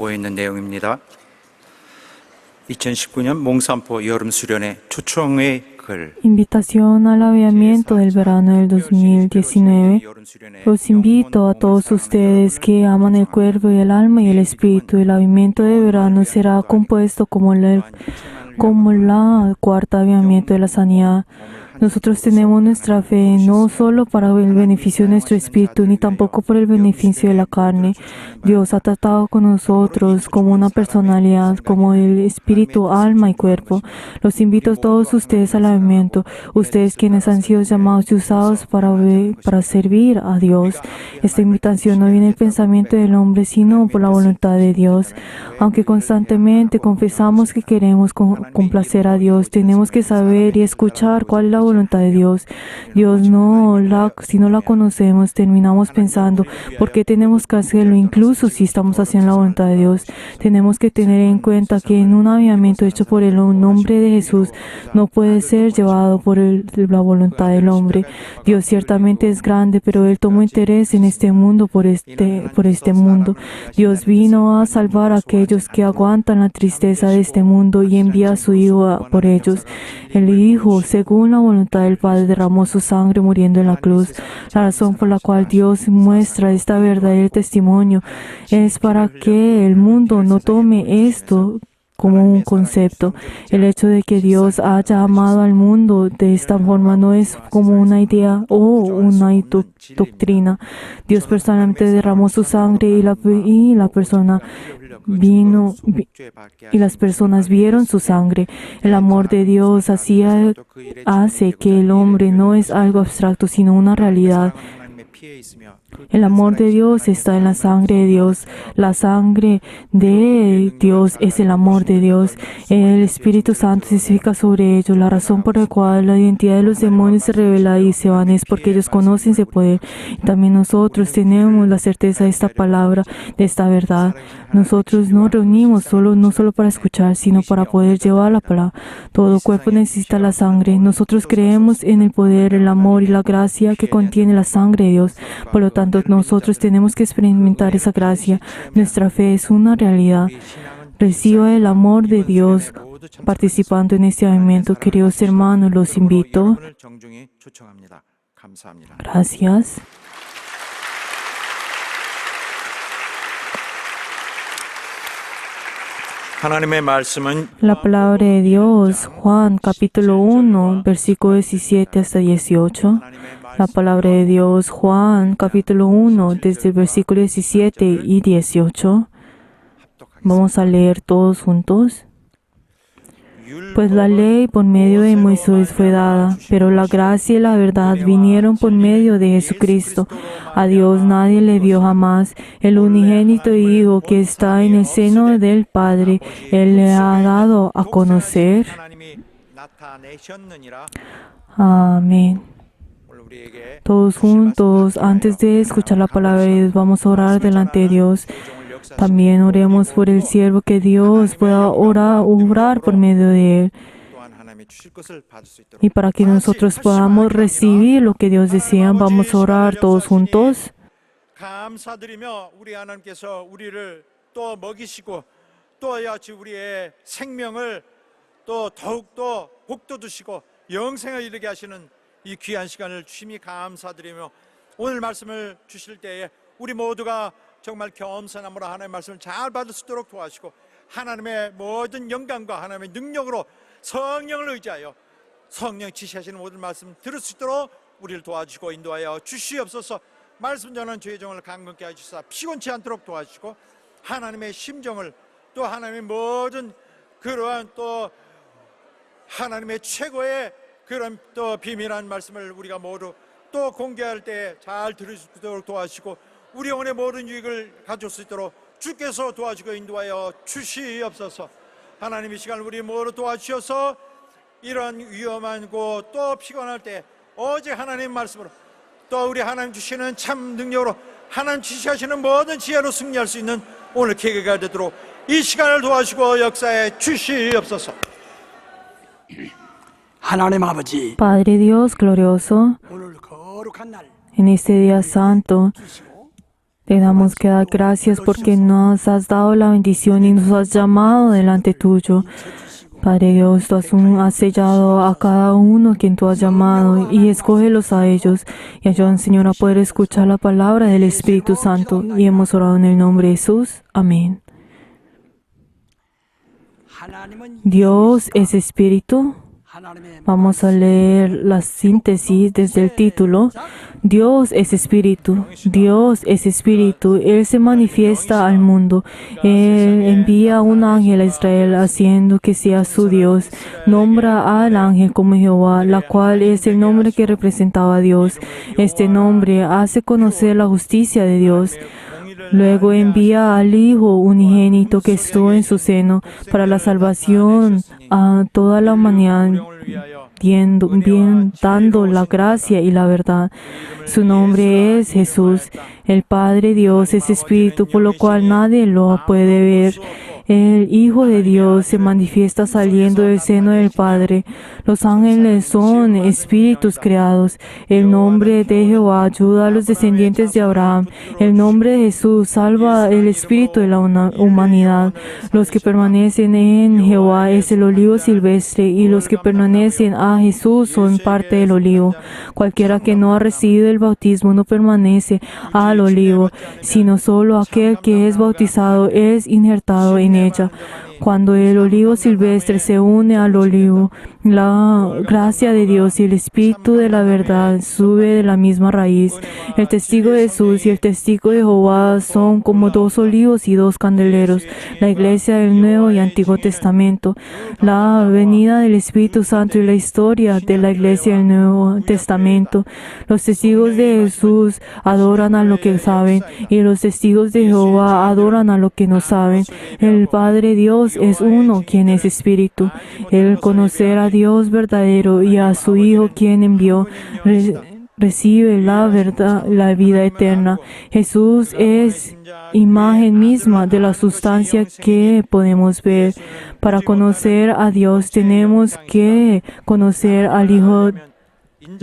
담보에 있는 내용입니다. 2019년 몽산포 여름 수련회 초청의 글. Invitación al avivamiento del verano del 2019. Los invito a todos ustedes que aman el cuerpo y el alma y el espíritu. El avivamiento de verano será compuesto como la cuarta avivamiento de la sanidad. Nosotros tenemos nuestra fe no solo para el beneficio de nuestro espíritu, ni tampoco por el beneficio de la carne. Dios ha tratado con nosotros como una personalidad, como el espíritu, alma y cuerpo. Los invito a todos ustedes al avivamiento, ustedes quienes han sido llamados y usados para servir a Dios. Esta invitación no viene del pensamiento del hombre, sino por la voluntad de Dios. Aunque constantemente confesamos que queremos complacer a Dios, tenemos que saber y escuchar cuál es la voluntad de Dios. Si no la conocemos, terminamos pensando, ¿por qué tenemos que hacerlo? Incluso si estamos haciendo la voluntad de Dios, tenemos que tener en cuenta que en un avivamiento hecho por el nombre de Jesús no puede ser llevado por la voluntad del hombre. Dios ciertamente es grande, pero Él tomó interés en este mundo por este mundo. Dios vino a salvar a aquellos que aguantan la tristeza de este mundo y envía a su Hijo por ellos. El Hijo, según la voluntad del Padre, derramó su sangre muriendo en la cruz. La razón por la cual Dios muestra esta verdadero testimonio es para que el mundo no tome esto como un concepto. El hecho de que Dios haya amado al mundo de esta forma no es como una idea o una doctrina. Dios personalmente derramó su sangre y las personas vieron su sangre. El amor de Dios hace que el hombre no es algo abstracto, sino una realidad. El amor de Dios está en la sangre de Dios. La sangre de Dios es el amor de Dios. El Espíritu Santo testifica sobre ello. La razón por la cual la identidad de los demonios se revela y se van es porque ellos conocen ese poder. También nosotros tenemos la certeza de esta palabra, de esta verdad. Nosotros nos reunimos no solo para escuchar, sino para poder llevar la palabra. Todo cuerpo necesita la sangre. Nosotros creemos en el poder, el amor y la gracia que contiene la sangre de Dios. Por lo tanto, nosotros tenemos que experimentar esa gracia. Nuestra fe es una realidad. Reciba el amor de Dios participando en este avivamiento. Queridos hermanos, los invito. Gracias. La palabra de Dios, Juan capítulo 1, versículo 17 hasta 18. La palabra de Dios, Juan capítulo 1, desde el versículo 17 y 18. Vamos a leer todos juntos. Pues la ley por medio de Moisés fue dada, pero la gracia y la verdad vinieron por medio de Jesucristo. A Dios nadie le vio jamás. El unigénito Hijo que está en el seno del Padre, Él le ha dado a conocer. Amén. Todos juntos, antes de escuchar la palabra de Dios, vamos a orar delante de Dios. También oremos por el siervo, que Dios pueda obrar por medio de él. Y para que nosotros podamos recibir lo que Dios desea, vamos a orar todos juntos. 이 귀한 시간을 주심이 감사드리며 오늘 말씀을 주실 때에 우리 모두가 정말 겸손함으로 하나님의 말씀을 잘 받을 수 있도록 도와주시고 하나님의 모든 영광과 하나님의 능력으로 성령을 의지하여 성령 지시하시는 모든 말씀 들을 수 있도록 우리를 도와주시고 인도하여 주시옵소서. 말씀 전하는 주의 종을 강건케 하시사 피곤치 않도록 도와주시고 하나님의 심정을 또 하나님의 모든 그러한 또 하나님의 최고의 그런 또 비밀한 말씀을 우리가 모두 또 공개할 때 잘 들을 수 있도록 도와주시고 우리 영혼의 모든 유익을 가질 수 있도록 주께서 도와주고 인도하여 주시옵소서. 하나님 이 시간을 우리 모두 도와주셔서 이런 위험한 곳 또 피곤할 때 오직 하나님 말씀으로 또 우리 하나님 주시는 참 능력으로 하나님 지시하시는 모든 지혜로 승리할 수 있는 오늘 계기가 되도록 이 시간을 도와주고 역사해 주시옵소서. Padre Dios glorioso, en este día santo, Le damos que dar gracias porque nos has dado la bendición y nos has llamado delante tuyo. Padre Dios, tú has sellado a cada uno quien tú has llamado y escógelos a ellos. Y ayúdanos, Señor, a poder escuchar la palabra del Espíritu Santo. Y hemos orado en el nombre de Jesús. Amén. Dios es Espíritu. Vamos a leer la síntesis desde el título. Dios es Espíritu. Dios es Espíritu. Él se manifiesta al mundo. Él envía un ángel a Israel haciendo que sea su Dios. Nombra al ángel como Jehová, la cual es el nombre que representaba a Dios. Este nombre hace conocer la justicia de Dios. Luego envía al Hijo unigénito que estuvo en su seno para la salvación a toda la humanidad, dando la gracia y la verdad. Su nombre es Jesús. El Padre Dios es Espíritu, por lo cual nadie lo puede ver. El Hijo de Dios se manifiesta saliendo del seno del Padre. Los ángeles son espíritus creados. El nombre de Jehová ayuda a los descendientes de Abraham. El nombre de Jesús salva el espíritu de la humanidad. Los que permanecen en Jehová es el olivo silvestre, y los que permanecen a Jesús son parte del olivo. Cualquiera que no ha recibido el bautismo no permanece al olivo, sino solo aquel que es bautizado es injertado en ella. Cuando el olivo silvestre se une al olivo, la gracia de Dios y el espíritu de la verdad sube de la misma raíz. El testigo de Jesús y el testigo de Jehová son como dos olivos y dos candeleros. La iglesia del Nuevo y Antiguo Testamento, la venida del Espíritu Santo y la historia de la iglesia del Nuevo Testamento. Los testigos de Jesús adoran a lo que saben, y los testigos de Jehová adoran a lo que no saben. El Padre Dios es uno, quien es Espíritu. El conocer a Dios verdadero y a su Hijo, quien envió, recibe la verdad, la vida eterna. Jesús es imagen misma de la sustancia que podemos ver. Para conocer a Dios tenemos que conocer al Hijo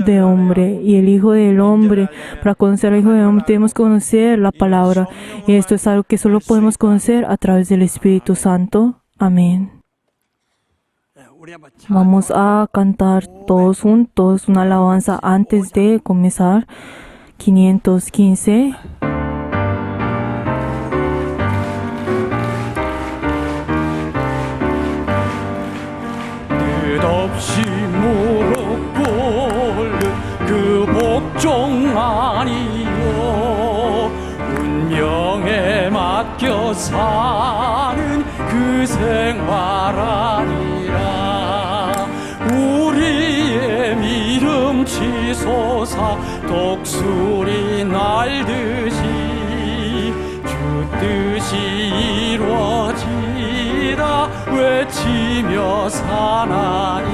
de hombre y el Hijo del hombre. Para conocer al Hijo del hombre tenemos que conocer la palabra, y esto es algo que solo podemos conocer a través del Espíritu Santo. Amén. Vamos a cantar todos juntos una alabanza antes de comenzar. 515. 끝없이 무릎 꿇는 그 복종 아니요, 운명에 맡겨 사는 그 생활 아니라, 우리의 믿음 치솟아 독수리 날듯이 주 뜻이 이루어지라 외치며 사나니,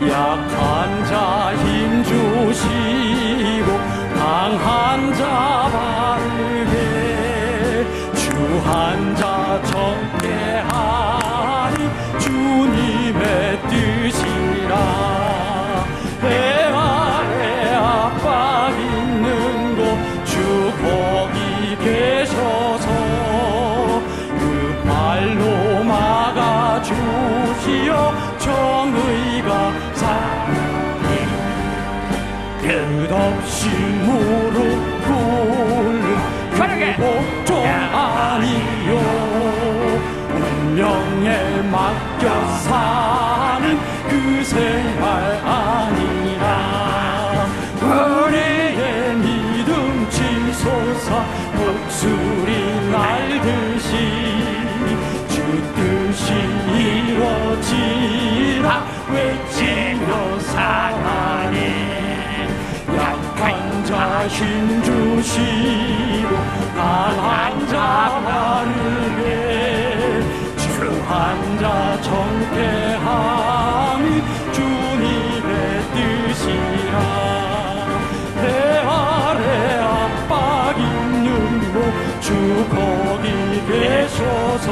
약한 자 힘 주시고 강한 자 바르게, 주한 자 적게 하니 주님의 뜻이라. 배 아래 압박 있는 곳 주 거기 계셔서 그 발로 막아 주시어 정의가 사네. 끝없이 무릎 꿇는 그 복종 아니요, 운명에 맡겨 사는 그 생활 아니라, 우리의 믿음 치솟아 독수리 날듯이 주 뜻이 이루어지라 외치며 사나니, 약한 자 힘 주시고 강한 자 바르게, 주한 자 정케함이 주님의 뜻이라. 배 아래 압박 있는 곳 주 거기 계셔서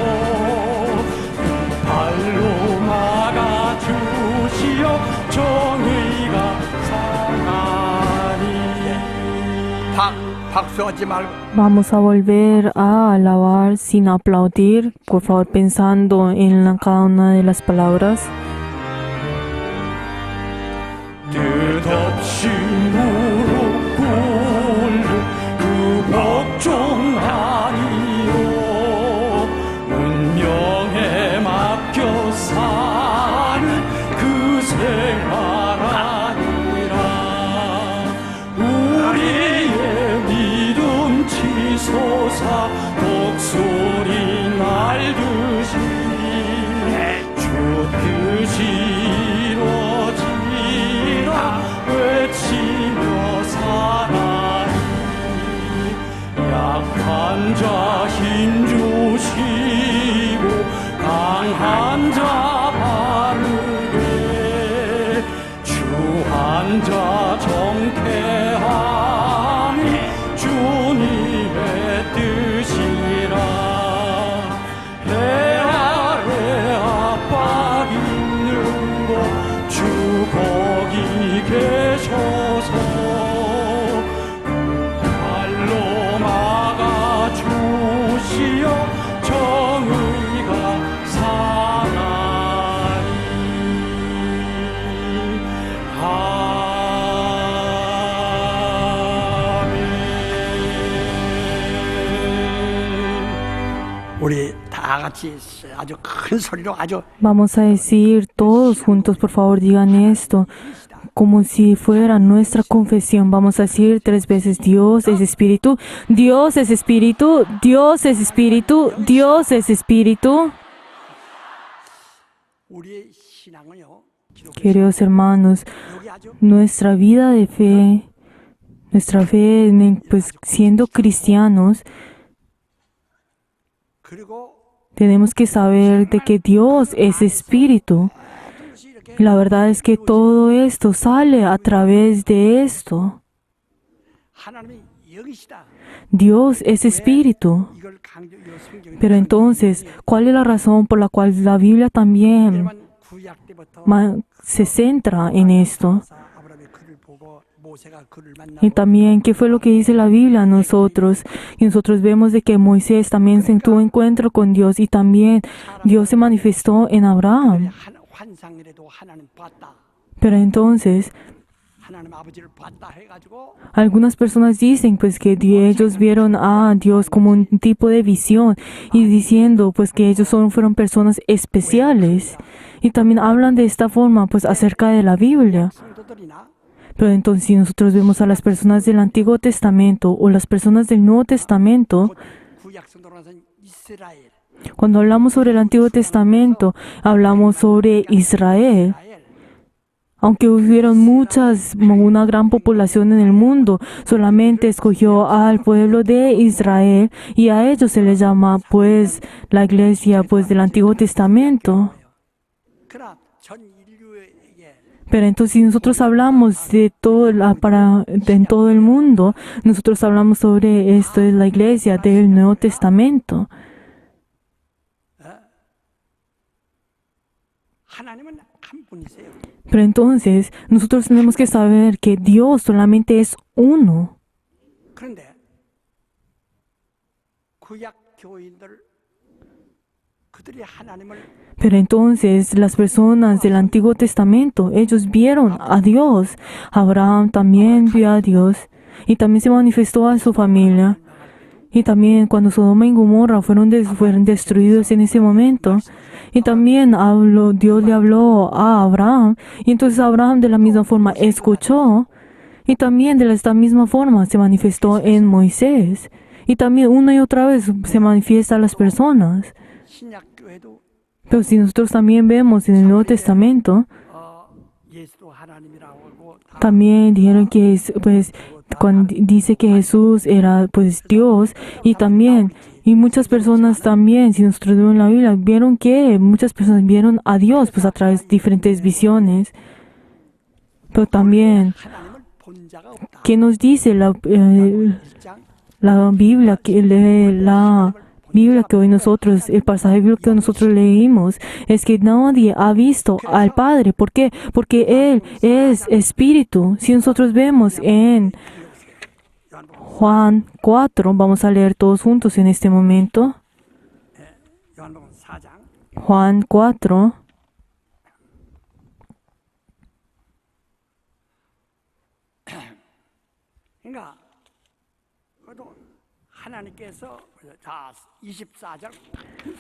그 발로 막아 주시어 정의가 사나니. 박수하지 말고 Vamos a volver a alabar sin aplaudir, por favor pensando en cada una de las palabras. 뜻없이 무릎 꿇는 그 복종 아니요 운명에 맡겨 사는 그 생활 아니라 우리의 믿음 치솟아 독소리 날듯이 주 뜻이 이루어지라 외치며 살아니 약한 자 힘주시고 강한 자 바르게 주한 자 정케하니 주님의 뜻이라 해 아래 압박 있는 곳 주 거기 계셔서 발로 막아 주시어 정의가 사나이 아멘. 우리 다 같이 아주 큰 소리로 아주 Vamos a decir todos juntos, por favor, digan esto, como si fuera nuestra confesión. Vamos a decir 3 veces: Dios es espíritu, Dios es espíritu, Dios es espíritu, Dios es espíritu. 우리의 신앙은요. Queridos hermanos, 여기 아주 nuestra vida de fe, pues siendo cristianos, 그리고 tenemos que saber de que Dios es espíritu. Y la verdad es que todo esto sale a través de esto. 하나님이 영이시다. Dios es espíritu. 이걸 강조 이 성경에 Pero entonces, ¿cuál es la razón por la cual la Biblia también 구약 때부터 se centra en esto? 아브라함의 글을 보고 모세가 그를 만나고 Y también, ¿qué fue lo que dice la Biblia a nosotros? Y nosotros vemos de que Moisés también se tuvo encuentro con Dios y también Dios se manifestó en Abraham. 환상이라도 하나님 봤다. Pero entonces, 하나님 아버지를 봤다 해가지고 algunas personas dicen pues que ellos vieron a Dios como un tipo de visión y diciendo pues que ellos fueron personas especiales. Y también hablan de esta forma pues acerca de la Biblia. 성도들이나 Pero entonces si nosotros vemos a las personas del Antiguo Testamento o las personas del Nuevo Testamento, 구약 성도라는 이스라엘 cuando hablamos sobre el Antiguo Testamento, hablamos sobre Israel. Aunque hubieron una gran población en el mundo, solamente escogió al pueblo de Israel y a ellos se les llama pues la iglesia pues del Antiguo Testamento. 그러나 전 인류에게 Pero entonces si nosotros hablamos de todo en todo el mundo, nosotros hablamos sobre esto es la iglesia del Nuevo Testamento. 하나님은 한 분이세요. Pero entonces nosotros tenemos que saber que Dios solamente es uno. 그런데 구약 교인들 그들이 하나님을 Pero entonces las personas del Antiguo Testamento, ellos vieron a Dios. Abraham también vio a Dios y también se manifestó a su familia. Y también cuando Sodoma y Gomorra fueron destruidos en ese momento. Y también Dios le habló a Abraham. Y entonces Abraham de la misma forma escuchó. Y también de esta misma forma se manifestó en Moisés. Y también una y otra vez se manifiesta a las personas. 신약교회도 Pero si nosotros también vemos en el Nuevo Testamento, 예수도 하나님이라고 하고 다 también dijeron que pues cuando dice que Jesús era pues Dios y también y muchas personas también, si nosotros vemos la Biblia, vieron que muchas personas vieron a Dios pues a través de diferentes visiones. Pero también, 하나님을 본 자가 없다. ¿qué nos dice la Biblia? La Biblia que hoy nosotros, el pasaje bíblico que nosotros leímos, es que nadie ha visto al Padre. ¿Por qué? Porque Él es Espíritu. Si nosotros vemos en Juan 4, vamos a leer todos juntos en este momento. 요한복음 4장 Juan 4. 그러니까 그것도 하나님께서 자 24절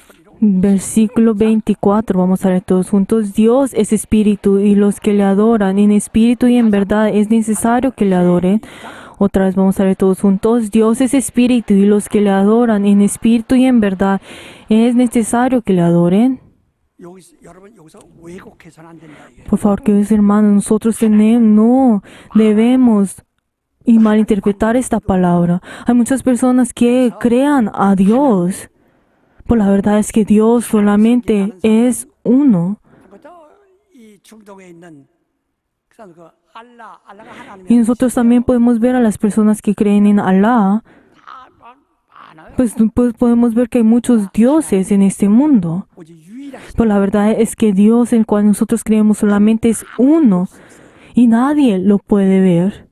소리로 Versículo 24, vamos a leer todos juntos. Dios es espíritu y los que le adoran en espíritu y en verdad es necesario que le adoren. Otra vez vamos a leer todos juntos. Dios es espíritu y los que le adoran en espíritu y en verdad es necesario que le adoren. 여러분 여기서 왜곡해서는 안 된다 이게. Por favor, queridos hermanos, nosotros no debemos y malinterpretar esta palabra. Hay muchas personas que crean a Dios, pero la verdad es que Dios solamente es uno. 그것도 이 중동에 있는 그 알라가 하나님이야. Y nosotros también podemos ver a las personas que creen en Allah, 많아요. pues podemos ver que hay muchos dioses en este mundo. 오직 유일하신 Pero la verdad es que Dios en el cual nosotros creemos solamente es uno y nadie lo puede ver.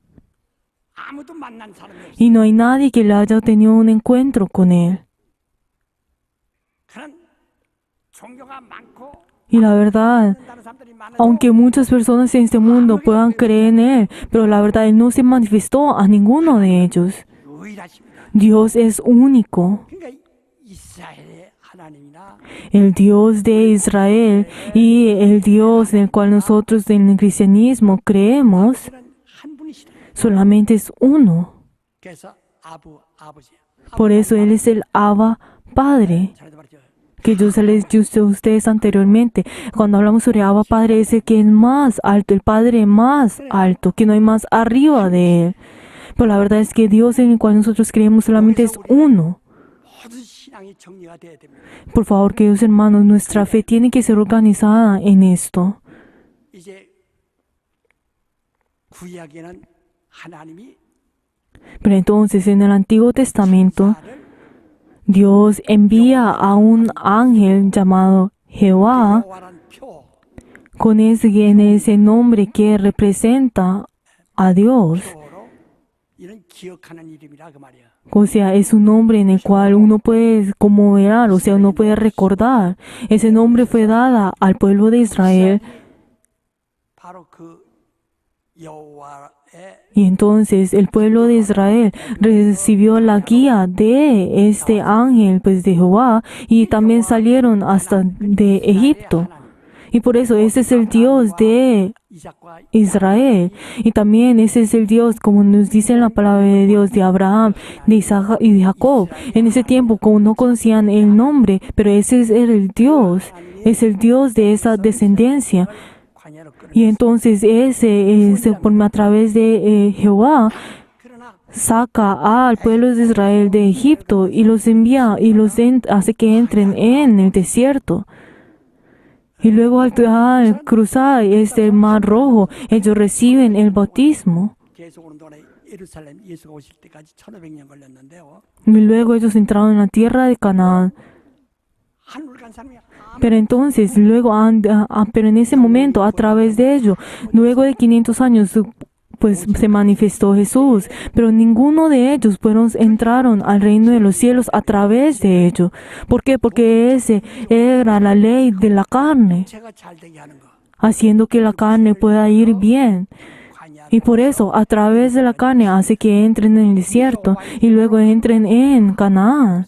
아무도 만난 사람이 없어. Y no hay nadie que le haya tenido un encuentro con Él. 그런 종교가 많고 Y la verdad, 다른 사람들이 많아도 aunque muchas personas en este mundo puedan creer en Él, pero la verdad Él no se manifestó a ninguno de ellos. 유일하십니다. Dios es único. 그러니까 이스라엘의 하나님이나 El Dios de Israel y el Dios en el cual nosotros en el cristianismo creemos 그런 한 분이시다. solamente es uno. 그래서 아버지. Por eso Él es el Abba Padre, 잘도 말이죠. que yo se les dije a ustedes anteriormente. Cuando hablamos sobre Abba Padre, es el que es más alto, el Padre más alto, que no hay más arriba de Él. Pero la verdad es que Dios en el cual nosotros creemos solamente es uno. 모든 신앙이 정리가 돼야 됩니다. Por favor, queridos hermanos, nuestra fe tiene que ser organizada en esto. 이제 구약에는 하나님이 Pero entonces en el Antiguo Testamento, 나를 Dios envía a un ángel llamado Jehová 여호와라는 표 con ese nombre que representa a Dios. 표로 이런 기억하는 이름이라 그 말이야. O sea, es un nombre en el cual uno puede conmover, o sea, uno puede recordar. Ese nombre fue dada al pueblo de Israel. 바로 그 여호와의 Y entonces el pueblo de Israel recibió la guía de este ángel, pues de Jehová, y también salieron hasta de Egipto. Y por eso ese es el Dios de 이삭과 Israel. Y también ese es el Dios, como nos dice en la palabra de Dios, de Abraham, de Isaac y de Jacob. En ese tiempo, como no conocían el nombre, pero ese es el Dios, es el Dios de esa descendencia. 광야로 끌어. Y entonces a través de Jehová, 그러나 saca al pueblo de Israel de Egipto y los envía y hace que entren en el desierto. Y luego al cruzar este mar rojo, ellos reciben el bautismo. 계속 오는 동안에 예루살렘 예수가 오실 때까지 1500년 걸렸는데요. Y luego ellos entraron en la tierra de Canaán. 하늘 간 사람이 Pero entonces, pero en ese momento, a través de ello, luego de 500 años, pues se manifestó Jesús. Pero ninguno de ellos entraron al reino de los cielos a través de ello. ¿Por qué? Porque ese era la ley de la carne, 제가 잘 되게 하는 거. haciendo que la carne pueda ir bien. 광야 Y por eso, a través de la carne, hace que entren en el desierto y luego entren en Canaán.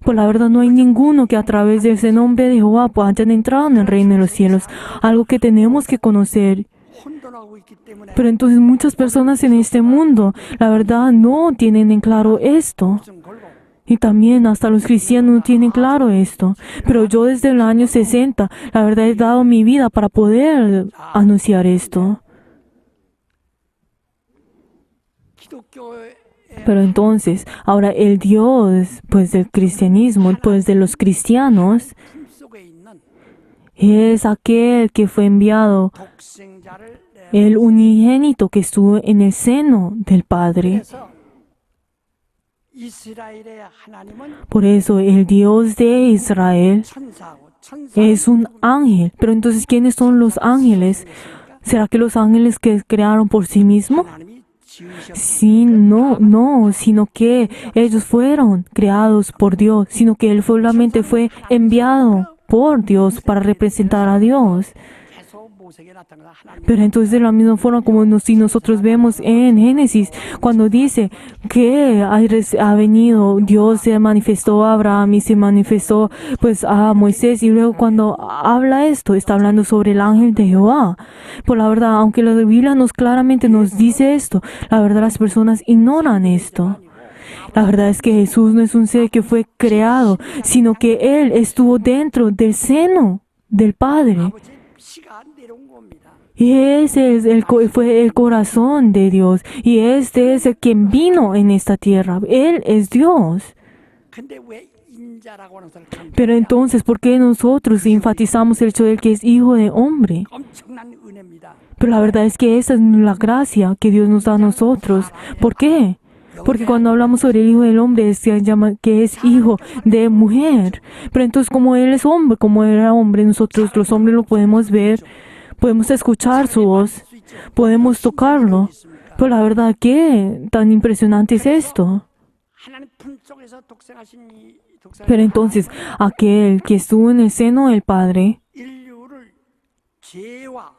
Pues la verdad no hay ninguno que a través de ese nombre de Jehová hayan entrado en el reino de los cielos. Algo que tenemos que conocer. 혼돈하고 있기 때문에 Pero entonces muchas personas en este mundo, la verdad, no tienen en claro esto. 좀 걸고 Y también hasta los cristianos no tienen claro esto. Pero yo desde el año 60, la verdad he dado mi vida para poder anunciar esto. 기독교의 Pero entonces, ahora el Dios, pues del cristianismo, pues de los cristianos, 품 속에 있는 es aquel que fue enviado, 독생자를 el unigénito que estuvo en el seno del Padre. 그래서 이스라엘의 하나님은 Por eso el Dios de Israel 천사고 es un ángel. Pero entonces, ¿quiénes son los ángeles? ¿Será que los ángeles que crearon por sí mismos? 하나님이 Sí, no, sino que ellos fueron creados por Dios, sino que Él solamente fue enviado por Dios para representar a Dios. 계속 모세에게 나타나서 하나님 Pero entonces de la misma forma como si nosotros vemos en Génesis, cuando dice que ha venido, Dios se manifestó a Abraham y se manifestó pues a Moisés, y luego cuando habla esto, está hablando sobre el ángel de Jehová. Por la verdad, aunque la Biblia claramente nos dice esto, la verdad las personas ignoran esto. La verdad es que Jesús no es un ser que fue creado, sino que Él estuvo dentro del seno del Padre. 아버지 피가 내려온 겁니다. Y ese es fue el corazón de Dios. Y este es el quien vino en esta tierra. Él es Dios. 근데 왜 인자라고 하는 것을 강조해요? Pero entonces, ¿por qué nosotros enfatizamos el hecho de que es hijo de hombre? 엄청난 은혜입니다. Pero la verdad es que esa es la gracia que Dios nos da a nosotros. ¿Por qué? Porque cuando hablamos sobre el hijo del hombre, se llama que es hijo de mujer. Pero entonces, como él es hombre, como era hombre, nosotros los hombres lo podemos ver, podemos escuchar su voz, podemos tocarlo. Pero la verdad, ¿qué tan impresionante es esto? 하나님 품 속에서 독생하신 이 Pero entonces, aquel que estuvo en el seno del Padre 인류를 죄와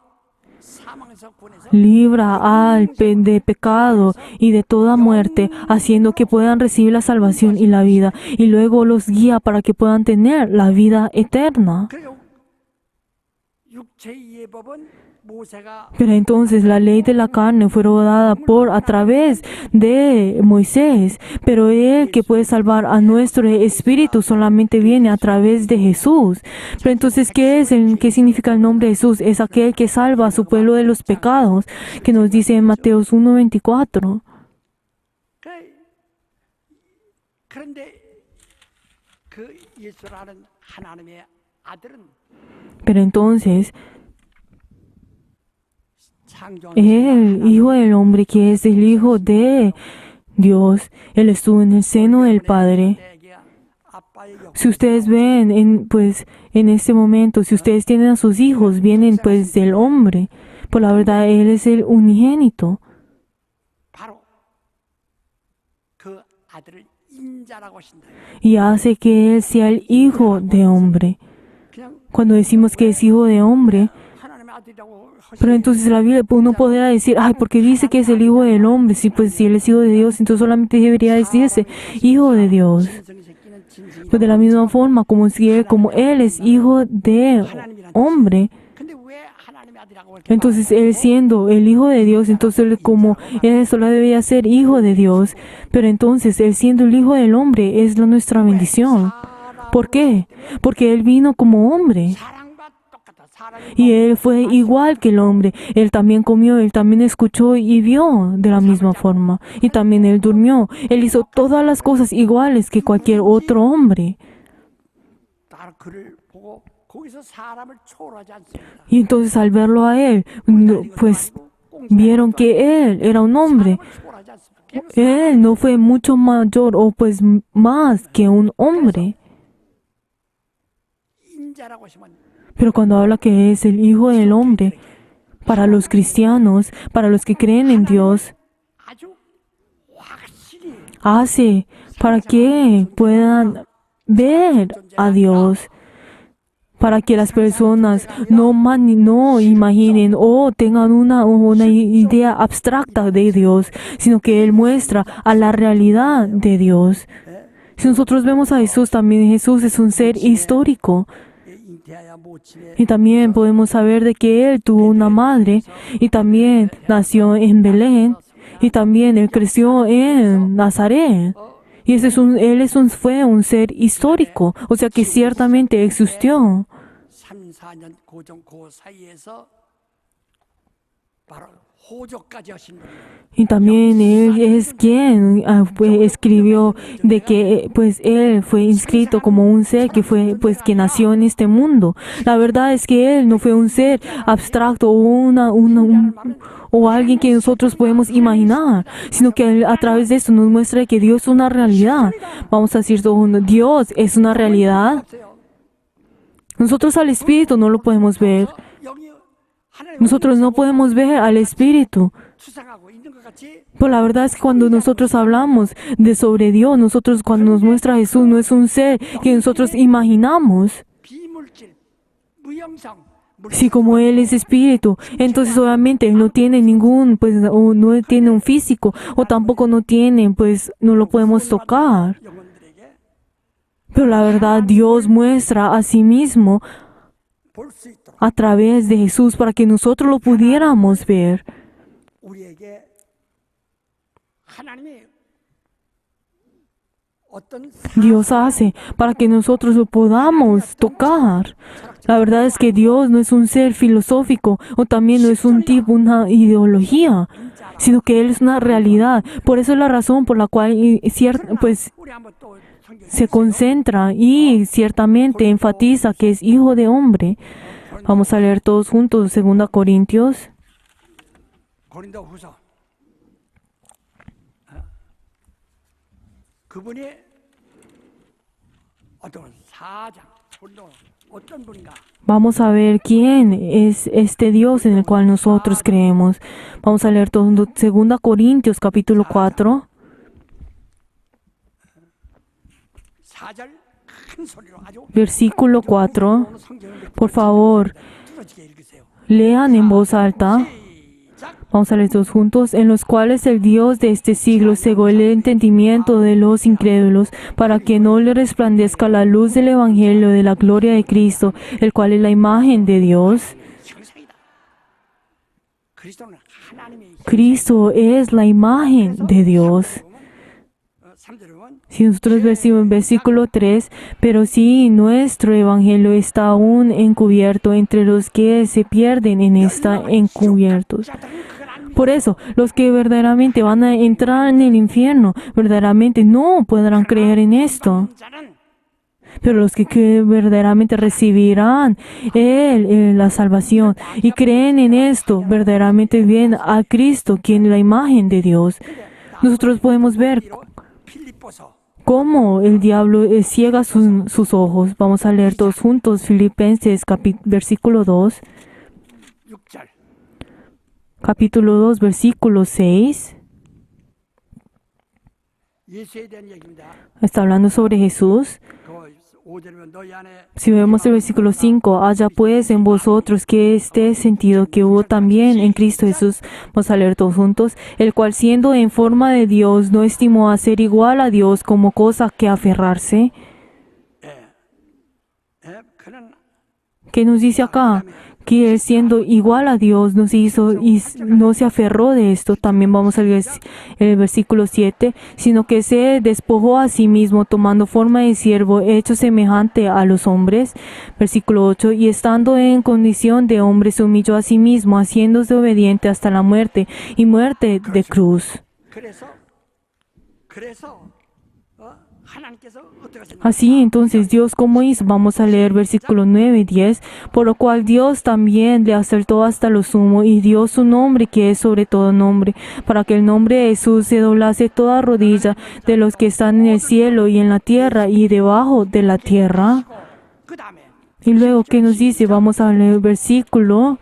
사망에서 구원해서 libra de pecado y de toda muerte, haciendo que puedan recibir la salvación y la vida, y luego los guía para que puedan tener la vida eterna. 그리고 육체의 예법은 모세가 Pero entonces la ley de la carne fue dada a través de Moisés, pero Él que puede salvar a nuestro espíritu solamente viene a través de Jesús. Pero entonces, ¿qué significa el nombre de Jesús? Es aquel que salva a su pueblo de los pecados, que nos dice en Mateos 1:24. 그런데 그 예수라는 하나님의 아들은 Pero entonces, 창조한 el Hijo del Hombre, que es el Hijo de Dios, Él estuvo en el seno del Padre. 아빠의 역 Si ustedes ven, en este momento, si ustedes tienen a sus hijos, vienen pues del hombre. Por la verdad, Él es el unigénito. 바로 그 아들을 인자라고 하신다. Y hace que Él sea el Hijo de hombre. 그냥 Cuando decimos que es Hijo de hombre, 하나님의 아들이라고 pero entonces la Biblia, uno podrá decir, ay, porque dice que es el Hijo del hombre. Si Él es Hijo de Dios, entonces solamente debería decirse Hijo de Dios. 진성이 새끼는 진성이. Pues de la misma forma, como Él es Hijo de hombre, 근데 왜 하나님의 아들이라고 이렇게 entonces Él siendo el Hijo de Dios, entonces Él solo debería ser Hijo de Dios. Pero entonces Él siendo el Hijo del hombre es nuestra bendición. ¿Por qué? Porque Él vino como hombre. 사랑과 똑같아. 사랑이 Y Él fue igual que el hombre. Él también comió, Él también escuchó y vio de la misma forma. Y también Él durmió. Él hizo todas las cosas iguales que cualquier otro hombre. 다 그를 보고 거기서 사람을 초월하지 않습니다. Y entonces al verlo a Él, pues vieron que Él era un hombre. 초월하지 않습니다. Él no fue mucho mayor o pues más que un hombre. 인자라고 하시면 Pero cuando habla que es el Hijo del Hombre, para los cristianos, para los que creen en Dios, 아주 확실히 hace para que puedan ver a Dios, para que las personas no imaginen o tengan una idea abstracta de Dios, sino que Él muestra a la realidad de Dios. Si nosotros vemos a Jesús, también Jesús es un ser histórico. 잉태하여 모친의 Y también podemos saber de que Él tuvo una madre y también nació en Belén y también Él creció en Nazaret. Y fue un ser histórico, o sea que ciertamente existió. 3, 4년 그 사이에서 바로 호적까지 하신 분이에요. Y también Él es quien escribió de que pues Él fue inscrito como un ser que fue pues que nació en este mundo. La verdad es que Él no fue un ser abstracto o alguien que nosotros podemos imaginar, sino que a través de esto nos muestra que Dios es una realidad. Vamos a decir todo, Dios es una realidad. Nosotros al Espíritu no lo podemos ver. 영이 Nosotros no podemos ver al Espíritu. 추상하고 있는 것 같이 Pero la verdad es que cuando nosotros hablamos de sobre Dios, nosotros cuando nos muestra a Jesús no es un ser que nosotros imaginamos. 비물질, 무형성, Si como Él es espíritu, entonces obviamente Él no tiene ningún, pues, o no tiene un físico, o tampoco no tiene, pues, no lo podemos tocar. 영혼들에게 Pero la verdad, Dios muestra a sí mismo 볼 수 있도록 a través de Jesús para que nosotros lo pudiéramos ver. 우리에게 하나님이 어떤 Dios hace para que nosotros lo podamos tocar. La verdad es que Dios no es un ser filosófico o también no es un tipo, una ideología, sino que Él es una realidad. Por eso es la razón por la cual pues, 우리 한번 또 성경 se concentra y ciertamente enfatiza que es hijo de hombre. Vamos a leer todos juntos 2 Corintios. 고린도후서 그분이 어떤 사장 고린도 어떤 분인가 Vamos a ver quién es este Dios en el cual nosotros creemos. Vamos a leer todo 2 Corintios capítulo 4, 4절 큰 소리로 아주 versículo 4. 성경을 Por favor, 뚫어지게 읽으세요. lean en voz alta. 시작. Vamos a leer todos juntos, en los cuales el Dios de este siglo cegó el entendimiento de los incrédulos, para que no le resplandezca la luz del Evangelio de la gloria de Cristo, el cual es la imagen de Dios. 형상이다. 그리스도는 하나님의 Cristo es la imagen de Dios. 3절은 Si nosotros decimos en versículo 3, pero si nuestro evangelio está aún encubierto entre los que se pierden en esta encubiertos. Por eso, los que verdaderamente van a entrar en el infierno, verdaderamente no podrán creer en esto. 자는 Pero los que verdaderamente recibirán la salvación y creen en esto, verdaderamente ven a Cristo, quien es la imagen de Dios. Nosotros podemos ver 필립보서 cómo el diablo ciega sus ojos. Vamos a leer todos juntos Filipenses versículo 2, 6절 capítulo 2, versículo 6. 예수에 대한 얘기입니다. Está hablando sobre Jesús. 그 5절이면 너희 안에 Si vemos el versículo 5, haya pues en vosotros que este sentido que hubo también en Cristo Jesús, vamos a leer todos juntos, el cual siendo en forma de Dios no estimó a ser igual a Dios como cosa que aferrarse. 그는 ¿Qué nos dice acá? Que él siendo igual a Dios nos hizo y no se aferró de esto. También vamos a leer el versículo 7, sino que se despojó a sí mismo tomando forma de siervo, hecho semejante a los hombres. Versículo 8, y estando en condición de hombre se humilló a sí mismo, haciéndose obediente hasta la muerte y muerte de cruz. 그래서 하나님께서 어떻게 하셨냐? Así entonces Dios como hizo, vamos a leer versículo 9 y 10, por lo cual Dios también le acertó hasta lo sumo y dio su nombre que es sobre todo nombre, para que el nombre de Jesús se doblase toda rodilla de los que están en el cielo y en la tierra y debajo de la tierra. 그다음에 Y luego, ¿qué nos dice? Vamos a leer versículo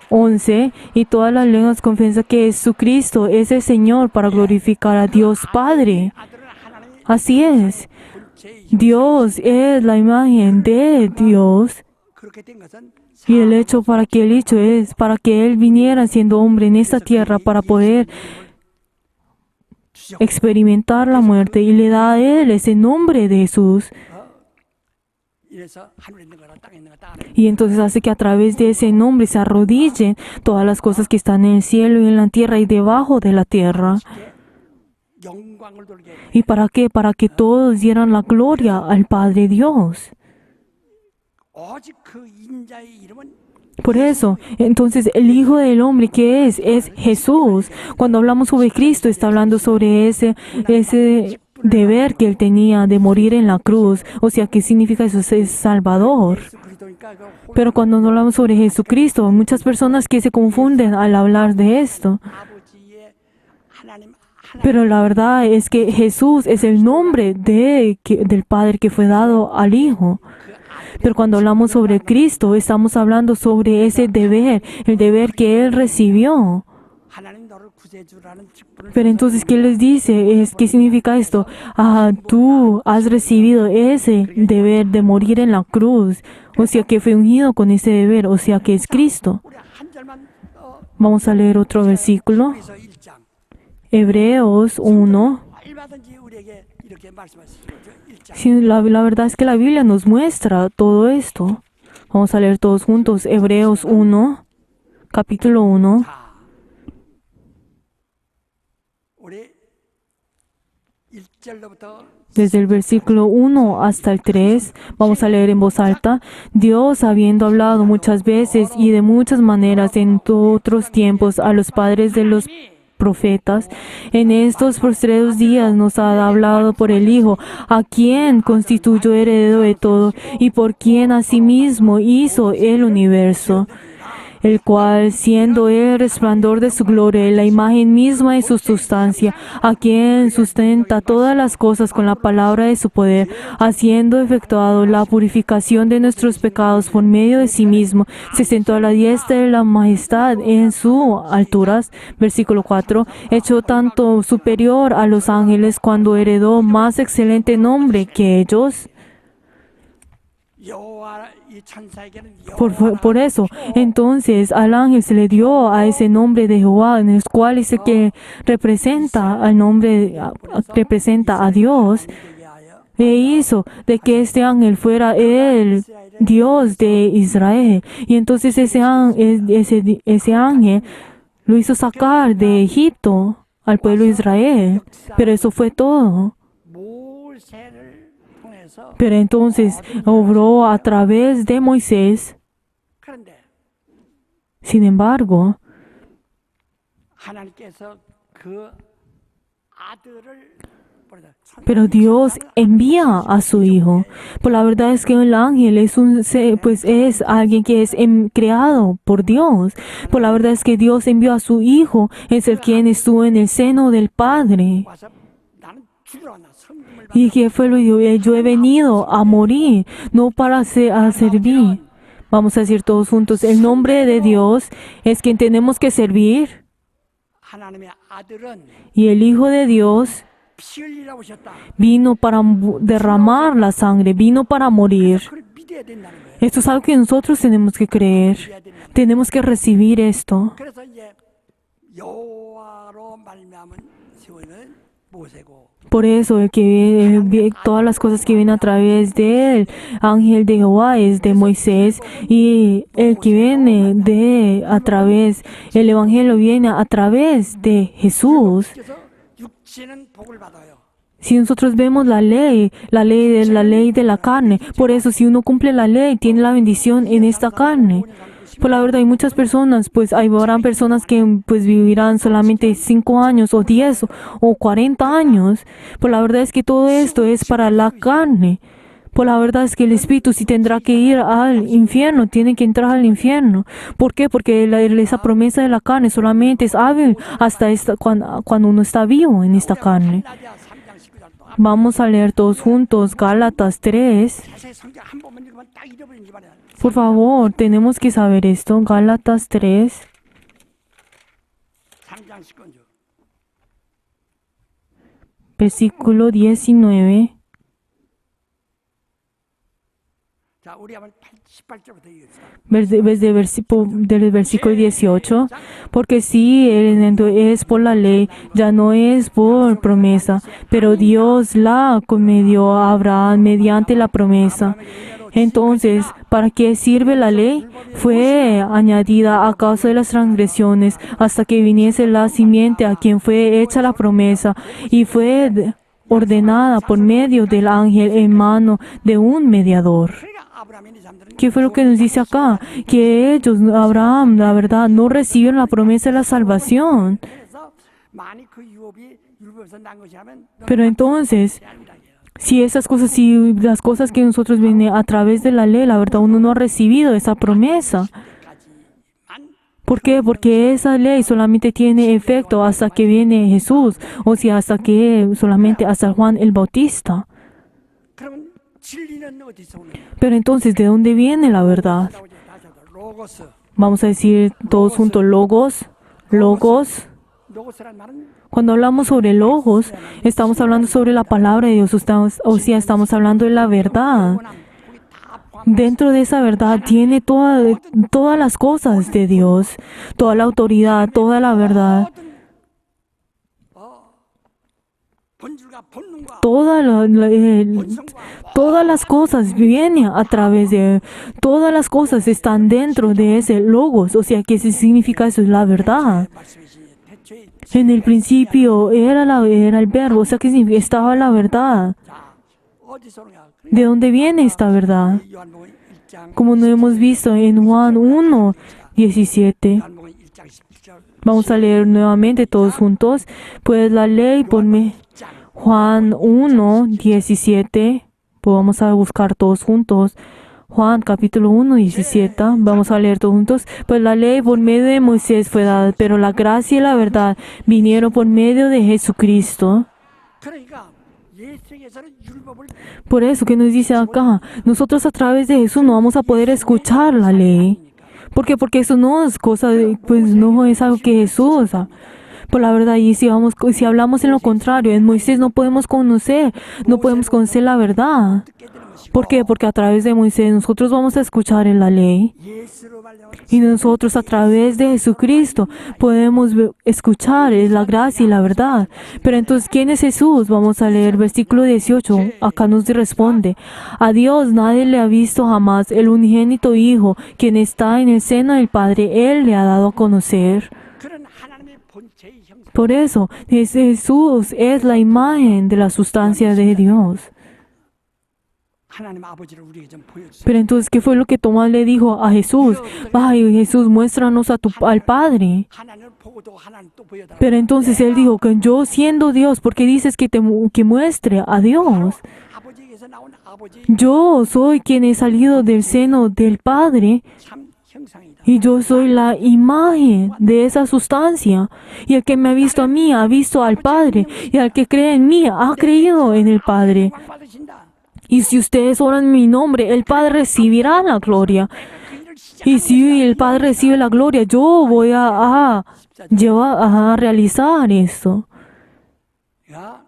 11, y todas las lenguas confiesan que Jesucristo es el Señor para glorificar a Dios Padre. 아들은 하나님의 Así es. 제 Dios es la imagen de Dios 그렇게 된 것은 y el hecho para que el hecho es para que Él viniera siendo hombre en esta tierra para poder experimentar la muerte y le da a Él ese nombre de Jesús. 이래서 하늘에 있는 거나 땅에 있는 거 다 알아요. Y entonces hace que a través de ese nombre se arrodillen todas las cosas que están en el cielo y en la tierra y debajo de la tierra. 영광을 돌게 ¿Y para qué? Para que todos dieran la gloria al Padre Dios. 오직 그 인자의 이름은 Por eso, entonces el Hijo del Hombre que es Jesús. Cuando hablamos sobre Cristo, está hablando sobre ese deber que Él tenía de morir en la cruz. O sea, ¿qué significa eso? Es Salvador. 예수 그리스도니까 그 Pero cuando no hablamos sobre Jesucristo, muchas personas que se confunden al hablar de esto. 아버지의 하나님 Pero la verdad es que Jesús es el nombre del Padre que fue dado al Hijo. Pero cuando hablamos sobre Cristo, estamos hablando sobre ese deber, el deber que Él recibió. 하나님 너를 구세주라는 직분을 Pero entonces, ¿qué les dice? ¿Qué significa esto? Tú has recibido ese deber de morir en la cruz. O sea, que fue ungido con ese deber. O sea, que es Cristo. 우리 한 절만 Vamos a leer otro versículo. 그래서 1장 Hebreos 1. 얼마든지 우리에게 이렇게 말씀하시죠. 1장 Sí, la verdad es que la Biblia nos muestra todo esto. Vamos a leer todos juntos. Hebreos 1, capítulo 1. 자, 우리 1절로부터 Desde el versículo 1 hasta el 3, vamos a leer en voz alta. Dios, habiendo hablado muchas veces y de muchas maneras en otros tiempos a los padres de los profetas, en estos postreros días nos ha hablado por el Hijo, a quien constituyó heredero de todo y por quien asimismo hizo el universo, el cual, siendo el resplandor de su gloria y la imagen misma de su sustancia, a quien sustenta todas las cosas con la palabra de su poder, haciendo efectuado la purificación de nuestros pecados por medio de sí mismo, se sentó a la diestra de la majestad en sus alturas. Versículo 4. Hecho tanto superior a los ángeles cuando heredó más excelente nombre que ellos. 여호와 이 천사에게는 여호와 Por eso, entonces al ángel se le dio a ese nombre de Jehová, en el cual es el que representa al nombre, representa a Dios, e hizo de que este ángel fuera el Dios de Israel. Y entonces ese ángel lo hizo sacar de Egipto al pueblo de Israel. Pero eso fue todo. 모세를 통해서 Pero entonces obró a través de Moisés. 그런데 Sin embargo, 하나님께서 그 아들을 pero Dios envía a su Hijo. Pues la verdad es que el ángel es es alguien que es creado por Dios. Pues la verdad es que Dios envió a su Hijo, es el quien estuvo en el seno del Padre. 와서 나는 죽으러 왔나 성금을 Y que fue lo que yo he venido a morir, no para a servir. Vamos a decir todos juntos, el nombre de Dios es quien tenemos que servir. 하나님의 아들은 Y el Hijo de Dios 피 흘리러 오셨다. vino para derramar la sangre, vino para morir. 그걸 믿어야 된다는 거예요. Esto es algo que nosotros tenemos que creer. Tenemos que recibir esto. 그래서 이제 여호와로 말미암은 세우는 모세고 Por eso todas las cosas que vienen a través del ángel de Jehová es de Moisés, y el que viene a través, el evangelio viene a través de Jesús. 그래서 육체는 복을 받아요. Si nosotros vemos la ley de la carne, por eso si uno cumple la ley, tiene la bendición en esta carne. Por la verdad hay muchas personas, pues habrán personas que pues vivirán solamente 5 años o 10 o 40 años. Por la verdad es que todo esto es para la carne. Por la verdad es que el espíritu si tendrá que ir al infierno, tiene que entrar al infierno. ¿Por qué? Porque esa promesa de la carne solamente es hábil hasta cuando uno está vivo en esta carne. 갈라디아 3장 19절도 Vamos a leer todos juntos Gálatas 3. 자세히 성경 한 번만 읽으면 딱 잃어버리지 말아요. Por favor, tenemos que saber esto. Gálatas 3, 3장 19절. versículo 19. 자, 우리 한번 18절부터 읽읍시다. Del versículo 18, porque si es por la ley, ya no es por promesa, pero Dios la concedió a Abraham mediante la promesa. Entonces, ¿para qué sirve la ley? Fue añadida a causa de las transgresiones, hasta que viniese la simiente a quien fue hecha la promesa, y fue ordenada por medio del ángel en mano de un mediador. 그러니까 아브라함이 이 사람들은 ¿Qué fue lo que nos dice acá? Que ellos, Abraham, la verdad, no recibieron la promesa de la salvación. 그래서 만일 그 유업이 율법에서 난 것이라면 Pero entonces, si las cosas que nosotros vienen a través de la ley, la verdad, uno no ha recibido esa promesa. ¿Por qué? Porque esa ley solamente tiene efecto hasta que viene Jesús, o sea, solamente hasta Juan el Bautista. 그러면 진리는 어디서 오느냐? Pero entonces, ¿de dónde viene la verdad? 다시 한번 로고스. Vamos a decir todos juntos logos, logos. 로고스란 말은 Cuando hablamos sobre logos, estamos hablando sobre la palabra de Dios, o sea, estamos hablando de la verdad. 원함. 거기 다 포함. Dentro de esa verdad tiene todas las cosas de Dios, toda la autoridad, toda la verdad, 본질과 본능과 todas las cosas vienen a través de Él. Todas las cosas están dentro de ese logos, o sea, ¿qué significa eso? Es la verdad. 말씀이시 대초에 En el principio era el verbo, o sea, que estaba la verdad. 자 어디서 오느냐? ¿De dónde viene esta verdad? 요한복음 1장 Como no hemos visto en Juan 1, 17. 요한복음 1장 17절 Vamos a leer nuevamente todos juntos. Pues la ley por mí. Juan 1, 17. Pues vamos a buscar todos juntos. Juan capítulo 1, 17. Vamos a leer todos juntos. Pues la ley por medio de Moisés fue dada, pero la gracia y la verdad vinieron por medio de Jesucristo. 그러니까 예수에게서는 율법을 Por eso que nos dice acá, nosotros a través de Jesús no vamos a poder escuchar la ley. ¿Por qué? Porque eso no es cosa de, pues no es algo que Jesús. Por la verdad, y si hablamos en lo contrario, en Moisés no podemos conocer la verdad. 듣게 되는 것이고 ¿Por qué? Porque a través de Moisés nosotros vamos a escuchar en la ley. 예수로 말미암아 Y nosotros a través de Jesucristo podemos escuchar la gracia y la verdad. Pero entonces, ¿quién es Jesús? Vamos a leer versículo 18. Acá nos responde: a Dios nadie le ha visto jamás. El unigénito Hijo, quien está en el seno del Padre, Él le ha dado a conocer. 그런 하나님의 본체의 형상 Por eso, Jesús es la imagen de la sustancia de Dios. 하나님 아버지를 우리에게 좀 보여주세요. Pero entonces, ¿qué fue lo que Tomás le dijo a Jesús? Ay, Jesús, muéstranos al Padre. 하나님을 보고도 하나님 또 보여달라. Pero entonces él dijo que yo siendo Dios, ¿por qué dices que muestre a Dios? 아버지에게서 나온 아버지 Yo soy quien he salido del seno del Padre 참 형상이다. y yo soy la imagen de esa sustancia. Y el que me ha visto a mí ha visto al Padre, y el que cree en mí ha creído en el Padre. 영광 받으신다. Y si ustedes oran en mi nombre, el Padre recibirá la gloria. 그 일을 Y si el Padre recibe la gloria, yo voy a realizar esto. 야,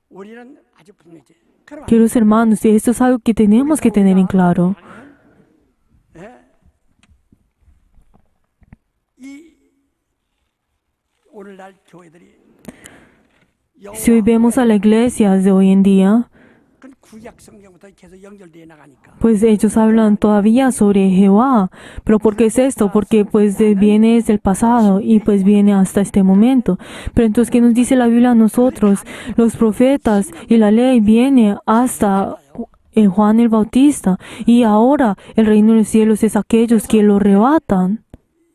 우리는 아주 분명히 그럼 Queridos hermanos, esto es algo que tenemos que tener en claro. 예. 이 오늘날 교회들이 Si hoy vemos a la iglesia de hoy en día, 그 구약 성경부터 계속 연결되어 나가니까 pues ellos hablan todavía sobre Jehová. ¿Pero por qué es esto? Porque pues viene desde el pasado y pues viene hasta este momento. Pero entonces, ¿qué nos dice la Biblia a nosotros? Los profetas y la ley viene hasta Juan el Bautista. Y ahora el reino de los cielos es aquellos que lo arrebatan.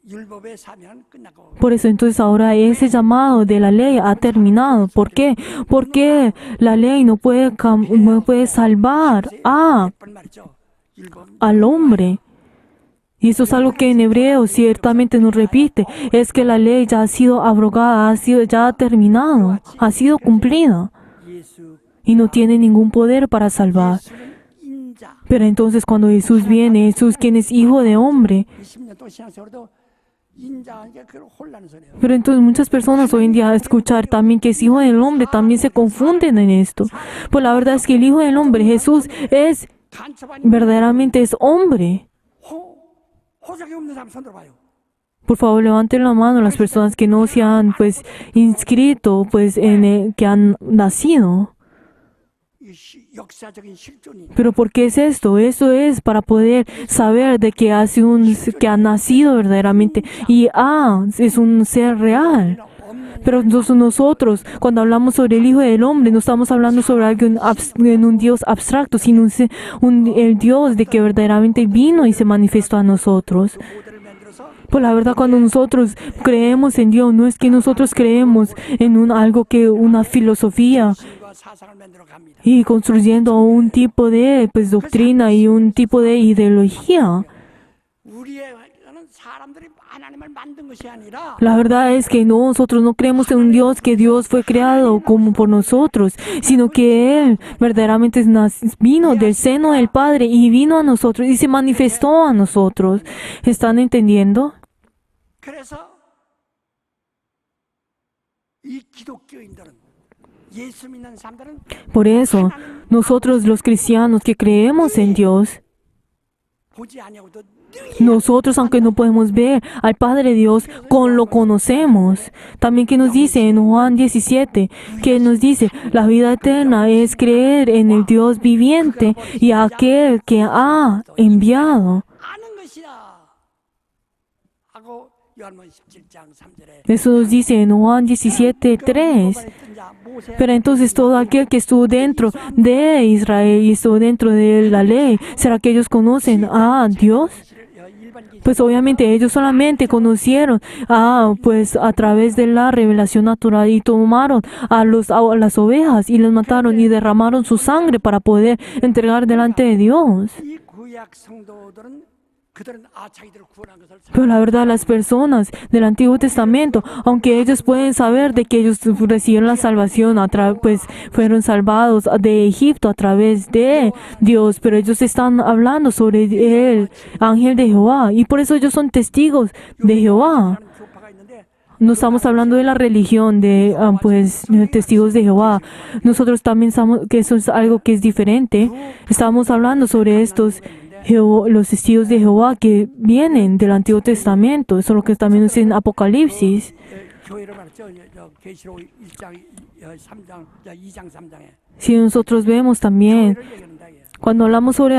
율법의 사명은 끝나고 Por eso entonces ahora ese llamado de la ley ha terminado. ¿Por qué? Porque la ley no puede salvar 몇 말이죠. 율법 al hombre. Y eso es algo que en hebreo ciertamente nos repite. Es que la ley ya ha sido abrogada, ya ha terminado, ha sido cumplida. 예수 Y no tiene ningún poder para salvar. 예수는 인자 Pero entonces cuando Jesús viene, Jesús quien es hijo de hombre. 20년 동안 신앙생활도 인자하니까 그 혼란스러워요. Pero entonces muchas personas hoy en día escuchar también que es hijo del hombre también se confunden en esto. Pues la verdad es que el hijo del hombre, Jesús, es 간첩아니 verdaderamente es hombre. 호적이 없는 사람 손 들어봐요. Por favor, levanten la mano las personas que no se han pues inscrito pues que han nacido. 이 역사적인 실존이 Pero ¿por qué es esto? Eso es para poder saber de que que ha nacido verdaderamente y es un ser real. Pero entonces nosotros, cuando hablamos sobre el Hijo del Hombre, no estamos hablando sobre algo en un Dios abstracto, sino el Dios de que verdaderamente vino y se manifestó a nosotros. 모델을 만들어서 Pues la verdad, cuando nosotros creemos en Dios, no es que nosotros creemos en una filosofía 신과 사상을 만들어 갑니다. y construyendo un tipo de pues doctrina y un tipo de ideología. 우리에게는 사람들이 하나님을 만든 것이 아니라 La verdad es que nosotros no creemos en un Dios que Dios fue creado como por nosotros, sino que Él verdaderamente vino del seno del Padre y vino a nosotros y se manifestó a nosotros. ¿Están entendiendo? 그래서 이 기독교인들은 예수 믿는 사람들은 Por eso, nosotros los cristianos que creemos en Dios, 보지 아니하고도 nosotros, aunque no podemos ver al Padre Dios, lo conocemos. También que nos dice en Juan 17, que nos dice, la vida eterna es creer en el Dios viviente y aquel que ha enviado. 아는 것이다 하고 요한복음 17장 3절에 Eso nos dice en Juan 17, 3. Pero entonces todo aquel que estuvo dentro de Israel y estuvo dentro de la ley, ¿será que ellos conocen a Dios? Pues obviamente ellos solamente conocieron pues a través de la revelación natural y tomaron a las ovejas y las mataron y derramaron su sangre para poder entregar delante de Dios. 이 구약 성도들은 그들은 자기들을 구원한 것을 Pero la verdad, las personas del Antiguo Testamento, aunque ellos pueden saber de que ellos recibieron la salvación, pues fueron salvados de Egipto a través de Dios, pero ellos están hablando sobre el ángel de Jehová y por eso ellos son testigos de Jehová. 교파가 있는데 No estamos hablando de la religión de testigos de Jehová. Nosotros también sabemos que eso es algo que es diferente. Estamos hablando sobre estos los testigos de Jehová que vienen del Antiguo Testamento. Eso es lo que también dice en Apocalipsis. 교회를 말했죠. 계시록 1장 3장 2장 3장에 Si nosotros vemos también, 교회를 얘기한다. 이게. cuando hablamos sobre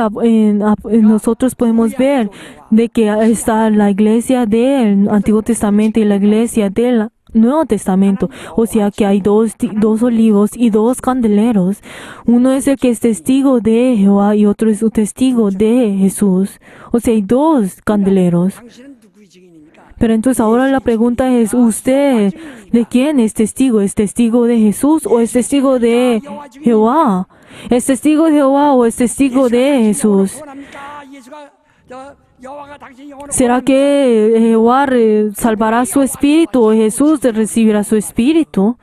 nosotros podemos ver de que está la iglesia del Antiguo Testamento y la iglesia del Nuevo Testamento, o sea que hay dos olivos y dos candeleros. Uno es el que es testigo de Jehová y otro es un testigo de Jesús. O sea, hay dos candeleros. 당신은 누구의 증인입니까? Pero entonces ahora la pregunta es, ¿usted de quién es testigo? ¿Es testigo de Jesús o es testigo de Jehová? ¿Es testigo de Jehová o es testigo de Jesús? 구원합니까? 예수가 여호와가 당신 영혼을 ¿Será que Jehová salvará su espíritu o Jesús recibirá su espíritu?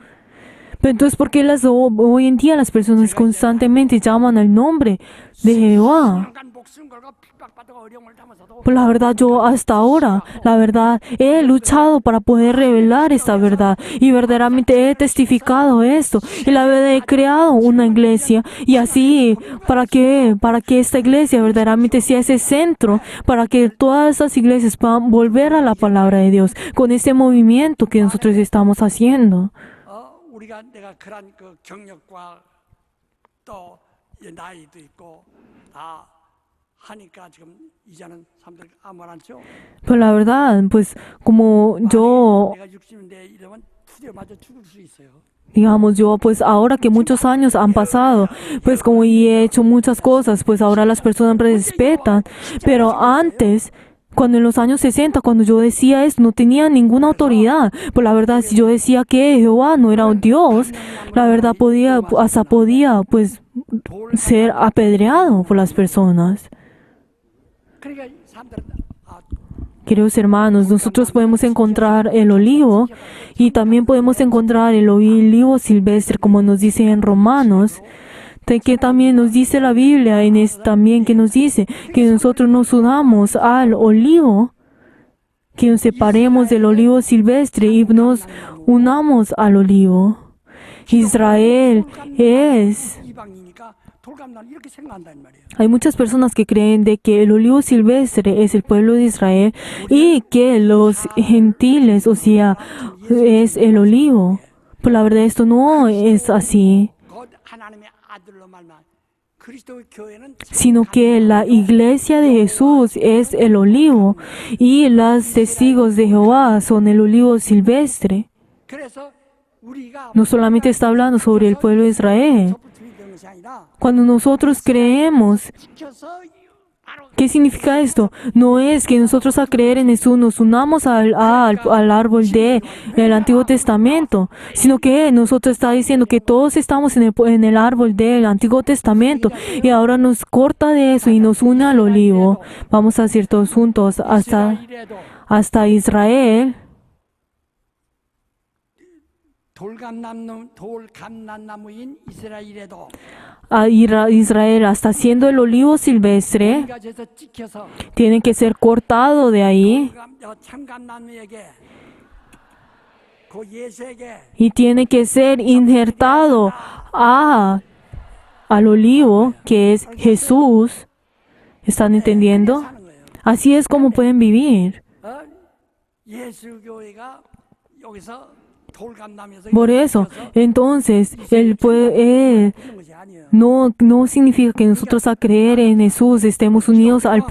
Pero entonces, ¿por qué hoy en día las personas constantemente llaman al nombre de Jehová? 구원한 목숨 걸고 핍박받고 어려움을 담아서도 Pues la verdad, yo hasta ahora, la verdad, he luchado para poder revelar esta verdad y verdaderamente he testificado esto y la verdad he creado una iglesia y así para que esta iglesia verdaderamente sea ese centro para que todas estas iglesias puedan volver a la palabra de Dios con este movimiento que nosotros estamos haciendo. 우리가 내가 그런 그 경력과 또 나이도 있고 다 하니까 지금 이제는 사람들 아무 말 안 쳐. Pues la verdad, pues como yo 내가 60인데 이러면 투대 맞아 죽을 수 있어요. digamos, yo pues ahora que muchos años han pasado, pues como y he hecho muchas cosas, pues ahora las personas me respetan. Pero antes, cuando en los años 60, cuando yo decía eso, no tenía ninguna autoridad. Pues la verdad, si yo decía que Jehová no era un Dios, la verdad podía pues ser apedreado por las personas. 그러니까 사람들은 Queridos hermanos, nosotros podemos encontrar el olivo y también podemos encontrar el olivo silvestre, como nos dice en Romanos, que también nos dice la Biblia, también que nos dice que nosotros nos unamos al olivo, que nos separemos del olivo silvestre y nos unamos al olivo. Israel es... 이방이니까 돌감난 이렇게 생각한단 말이에요. Hay muchas personas que creen de que el olivo silvestre es el pueblo de Israel y que los gentiles, o sea, es el olivo. Pero la verdad esto no es así, 곧 하나님의 아들로 말만 그리스도의 교회는 sino que la iglesia de Jesús es el olivo y los testigos de Jehová son el olivo silvestre. 그래서 우리가 No solamente está hablando sobre el pueblo de Israel. 붙임이 되는 것이 아니라 Cuando nosotros creemos 지켜서 바로 ¿Qué significa esto? No es que nosotros al creer en Jesús nos unamos al árbol del Antiguo Testamento, sino que nosotros está diciendo que todos estamos en el árbol del Antiguo Testamento y ahora nos corta de eso y nos une al olivo. Vamos a decir todos juntos hasta Israel. 돌감난나무인 이스라엘에도 A Israel, hasta siendo el olivo silvestre, 가져서 찍혀서 tiene que ser cortado de ahí 참감나무에게 그 예수에게 y tiene que ser injertado al olivo que es Jesús. ¿Están entendiendo? 사는 거예요. Así es como pueden vivir. 예수교회가 여기서 돌감나무에서 Por eso, entonces, 그런 것이 아니에요. no significa que nosotros al creer en Jesús estemos unidos al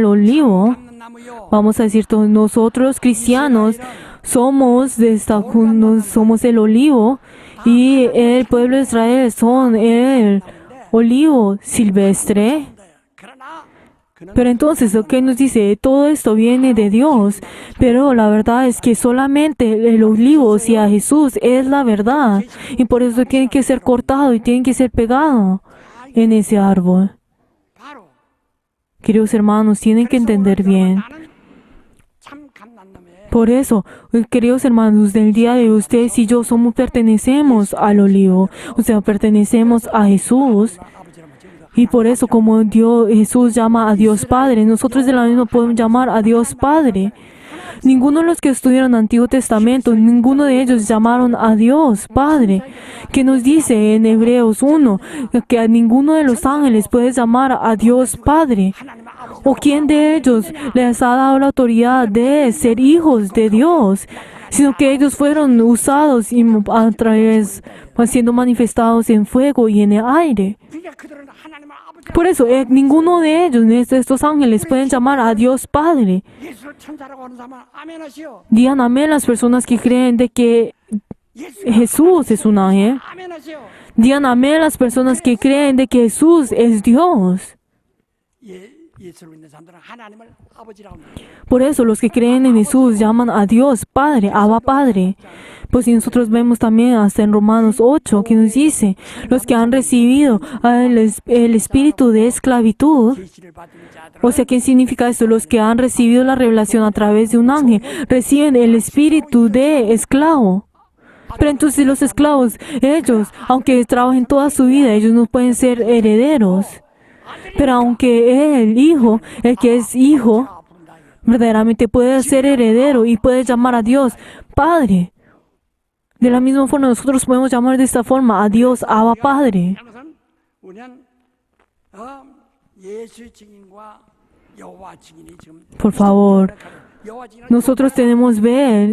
olivo. 감나무요. Vamos a decir todos, nosotros cristianos somos somos el olivo y el pueblo de Israel son el olivo silvestre. 그러나 그는 Pero entonces, lo que nos dice, todo esto viene de Dios, pero la verdad es que solamente el olivo, o sea, Jesús es la verdad, y por eso tiene que ser cortado y tiene que ser pegado en ese árbol. 바로 Queridos hermanos, tienen que entender bien. 나는 참 감난나무에 Por eso, queridos hermanos, del día de ustedes y yo pertenecemos al olivo, o sea, pertenecemos a Jesús. 아버지라면 저희가 Y por eso, como Jesús llama a Dios Padre, nosotros de la misma podemos llamar a Dios Padre. Ninguno de los que estudiaron el Antiguo Testamento, ninguno de ellos llamaron a Dios Padre, que nos dice en Hebreos 1 que a ninguno de los ángeles puede llamar a Dios Padre. 하나님 아버지 ¿O quién de ellos les ha dado la autoridad de ser hijos de Dios? Sino que ellos fueron usados y a través, siendo manifestados en fuego y en el aire. 그러니까 그들은 하나님 아버지 Por eso, ninguno de ellos, de estos ángeles, pueden llamar a Dios Padre. 예수를 천사라고 하는 사람은 아멘 하시오. Digan amén las personas que creen de que Jesús es un ángel. 아멘 하시오. Digan amén las personas que creen de que Jesús es Dios. 예수를 믿는 사람들은 하나님을 아버지라고 합니다. Por eso los que creen en Jesús llaman a Dios Padre, Abba Padre. Pues si nosotros vemos también hasta en Romanos 8 que nos dice, los que han recibido el espíritu de esclavitud, 계시를 받은 자들은 o sea, ¿qué significa esto? Los que han recibido la revelación a través de un ángel reciben el espíritu de esclavo. Pero entonces los esclavos, ellos, aunque trabajen toda su vida, ellos no pueden ser herederos. Pero aunque el hijo, el que es hijo, 부른다. verdaderamente puede ser heredero y puede llamar a Dios Padre. De la misma forma nosotros podemos llamar de esta forma a Dios Abba Padre. 그것은 우리는 예수 증인과 여호와 증인이 지금 Por favor, 여호와 증인은 nosotros tenemos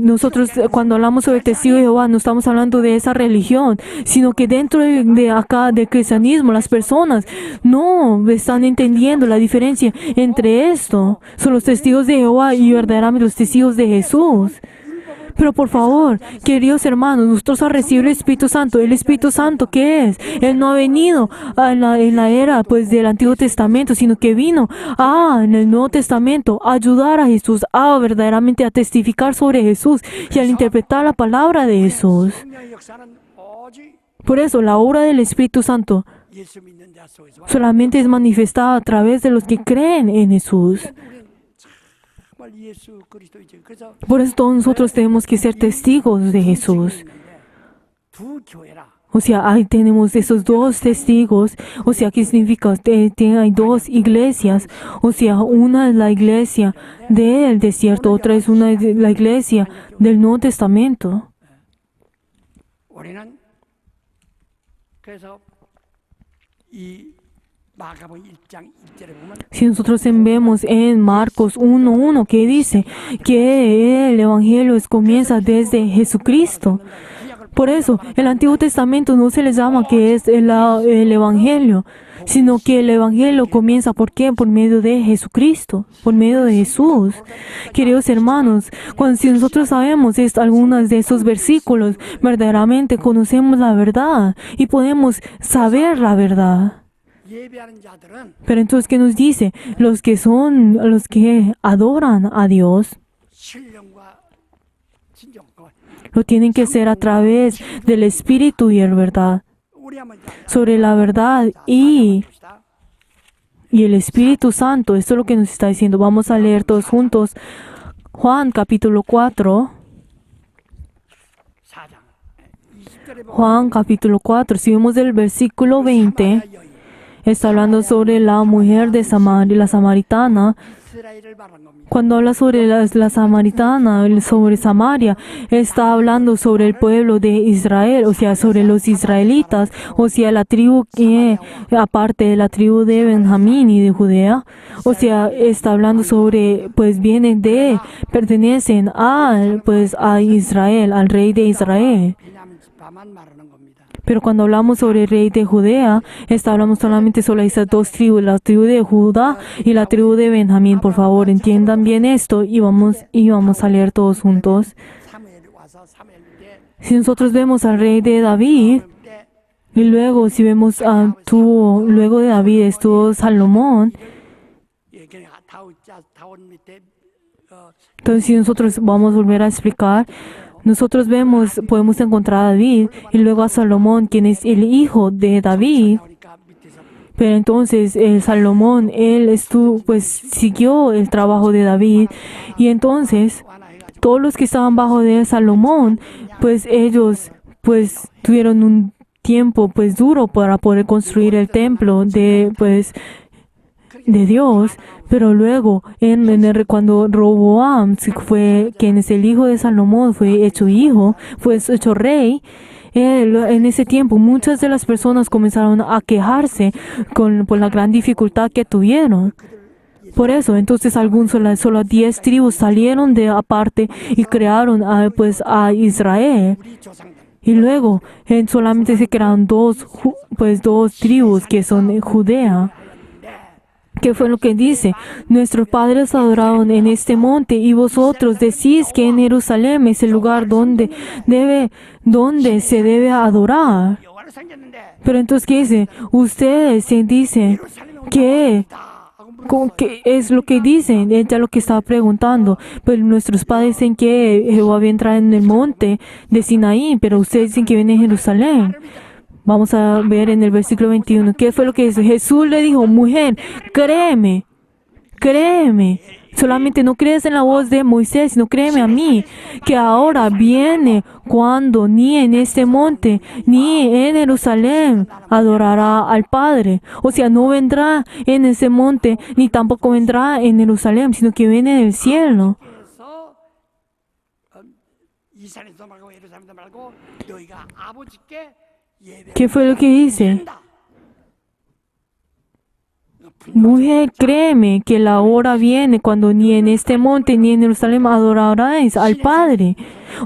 nosotros cuando hablamos sobre el testigo de Jehová no estamos hablando de esa religión, sino que dentro de acá del cristianismo las personas no están entendiendo la diferencia entre esto. Son los testigos de Jehová y verdaderamente los testigos de Jesús. Pero por favor, queridos hermanos, nosotros al recibir el Espíritu Santo, ¿el Espíritu Santo qué es? Él no ha venido en la era del Antiguo Testamento, sino que vino en el Nuevo Testamento a ayudar a Jesús, verdaderamente a testificar sobre Jesús y al interpretar la palabra de Jesús. 성령의 역사는 오직 Por eso, la obra del Espíritu Santo 예수 믿는 자 속에서 solamente es manifestada a través de los que creen en Jesús. 우리는 정말 예수 그리스도이죠. 그래서 Por eso todos nosotros tenemos que ser testigos de Jesús. 두 교회라. O sea, ahí tenemos esos dos testigos. O sea, ¿qué significa? Hay dos iglesias. O sea, una es la iglesia del desierto, otra es la iglesia del Nuevo Testamento. 우리는 그래서 이 마가복음 1장 1절에 보면 Si nosotros vemos en Marcos 1:1 que dice que el Evangelio comienza desde Jesucristo. Por eso, el Antiguo Testamento no se le llama que es el Evangelio, sino que el Evangelio comienza, ¿por qué? Por medio de Jesucristo, por medio de Jesús. Queridos hermanos, si nosotros sabemos algunos de esos versículos, verdaderamente conocemos la verdad y podemos saber la verdad. 예배하는 자들은 Pero entonces, ¿qué nos dice? Los que adoran a Dios, 신령과 진정, lo tienen que hacer a través del Espíritu y la verdad. 우리 한번 Sobre la verdad y el Espíritu Santo. Esto es lo que nos está diciendo. Vamos a leer todos juntos. Juan capítulo 4. 4장 20절에 보면 Juan capítulo 4. Si vemos del versículo 20, está hablando sobre la mujer de la samaritana. 이스라엘을 말한 겁니다. Cuando habla sobre la samaritana, sobre Samaria, está hablando sobre el pueblo de Israel, o sea, sobre los israelitas, o sea, la tribu que, aparte de la tribu de Benjamín y de Judea, o sea, está hablando sobre, pues pertenecen a Israel, al rey de Israel. 비냐민 지파만 말하는 겁니다. Pero cuando hablamos sobre el rey de Judea, hablamos solamente sobre esas dos tribus, la tribu de Judá y la tribu de Benjamín. Por favor, entiendan bien esto y vamos a leer todos juntos. 사무엘이 와서 사무엘 때 Si nosotros vemos al rey de David, y luego si vemos luego de David estuvo Salomón, 다윗 밑에 entonces si nosotros vamos a volver a explicar, nosotros podemos encontrar a David y luego a Salomón, quien es el hijo de David. 나오니까 밑에서 Pero entonces Salomón, él siguió el trabajo de David. Y entonces 완화해가지고 todos los que estaban bajo de Salomón, pues ellos tuvieron un tiempo duro para poder construir el templo de Dios. Pero luego, cuando Roboam, quien es el hijo de Salomón, fue hecho rey, en ese tiempo muchas de las personas comenzaron a quejarse por la gran dificultad que tuvieron. Por eso, entonces solo 10 tribus salieron de aparte y crearon a Israel. 우리 조상들 Y luego solamente se crearon dos tribus que son Judea. ¿Qué fue lo que dice? Nuestros padres adoraron en este monte y vosotros decís que en Jerusalén es el lugar donde se debe adorar. 여호와를 섬겼는데 Pero entonces, ¿qué dice? Ustedes dicen que ¿qué es lo que dicen? Ella lo que estaba preguntando. Pero nuestros padres dicen que Jehová había entrado en el monte de Sinaí, pero ustedes dicen que viene en Jerusalén. Vamos a ver en el versículo 21. ¿Qué fue lo que dice? Jesús le dijo, mujer, créeme. Solamente no crees en la voz de Moisés, sino créeme a mí, que ahora viene cuando ni en este monte, ni en Jerusalén adorará al Padre. O sea, no vendrá en ese monte, ni tampoco vendrá en Jerusalén, sino que viene del cielo. 그래서 이 산에서 말고 예루살렘도 말고 너희가 아버지께 예배. ¿Qué fue lo que dice? Mujer, créeme que la hora viene cuando ni en este monte ni en Jerusalén adoraréis al Padre.